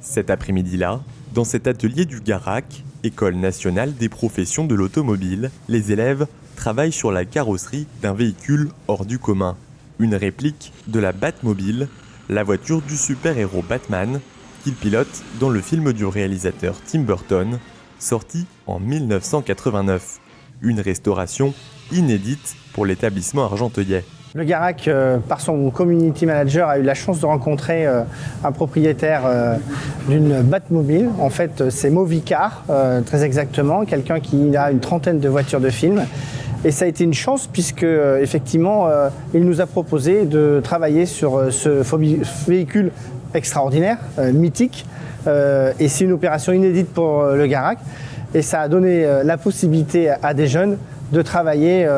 Cet après-midi-là, dans cet atelier du Garac, École nationale des professions de l'automobile, les élèves travaillent sur la carrosserie d'un véhicule hors du commun. Une réplique de la Batmobile, la voiture du super-héros Batman, qu'il pilote dans le film du réalisateur Tim Burton, sorti en 1989. Une restauration inédite pour l'établissement argenteuilais. Le Garac, par son community manager, a eu la chance de rencontrer un propriétaire d'une Batmobile. En fait, c'est Movicar, très exactement, quelqu'un qui a une trentaine de voitures de film. Et ça a été une chance puisque, effectivement, il nous a proposé de travailler sur ce véhicule extraordinaire, mythique. Et c'est une opération inédite pour le Garac. Et ça a donné la possibilité à des jeunes de travailler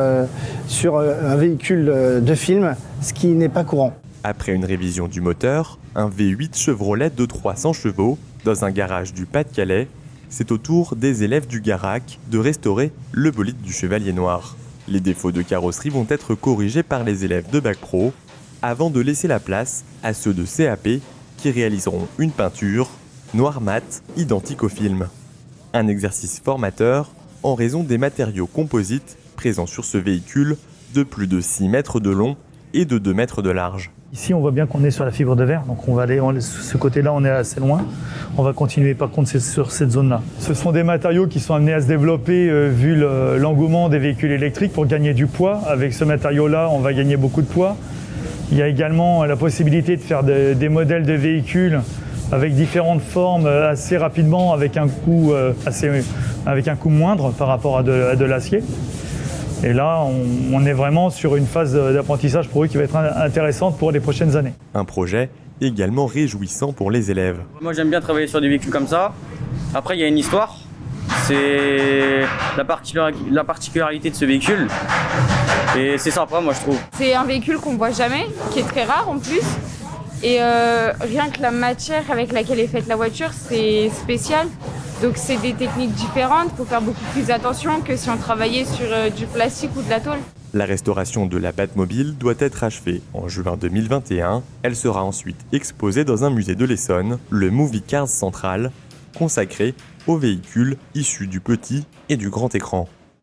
sur un véhicule de film, ce qui n'est pas courant. Après une révision du moteur, un V8 Chevrolet de 300 chevaux, dans un garage du Pas-de-Calais, c'est au tour des élèves du Garac de restaurer le bolide du Chevalier Noir. Les défauts de carrosserie vont être corrigés par les élèves de Bac Pro, avant de laisser la place à ceux de CAP qui réaliseront une peinture noir mat identique au film. Un exercice formateur en raison des matériaux composites présents sur ce véhicule de plus de 6 mètres de long et de 2 mètres de large. Ici, on voit bien qu'on est sur la fibre de verre, donc on va aller ce côté-là, on est assez loin. On va continuer par contre sur cette zone-là. Ce sont des matériaux qui sont amenés à se développer vu l'engouement des véhicules électriques pour gagner du poids. Avec ce matériau-là, on va gagner beaucoup de poids. Il y a également la possibilité de faire des modèles de véhicules avec différentes formes assez rapidement, avec un coût moindre par rapport à de l'acier. Et là, on est vraiment sur une phase d'apprentissage pour eux qui va être intéressante pour les prochaines années. Un projet également réjouissant pour les élèves. Moi, j'aime bien travailler sur des véhicules comme ça. Après, il y a une histoire. C'est la particularité de ce véhicule. Et c'est sympa, moi, je trouve. C'est un véhicule qu'on ne voit jamais, qui est très rare en plus. Et rien que la matière avec laquelle est faite la voiture, c'est spécial. Donc c'est des techniques différentes, il faut faire beaucoup plus attention que si on travaillait sur du plastique ou de la tôle. La restauration de la Batmobile doit être achevée en juin 2021. Elle sera ensuite exposée dans un musée de l'Essonne, le Movie Cars Central, consacré aux véhicules issus du petit et du grand écran.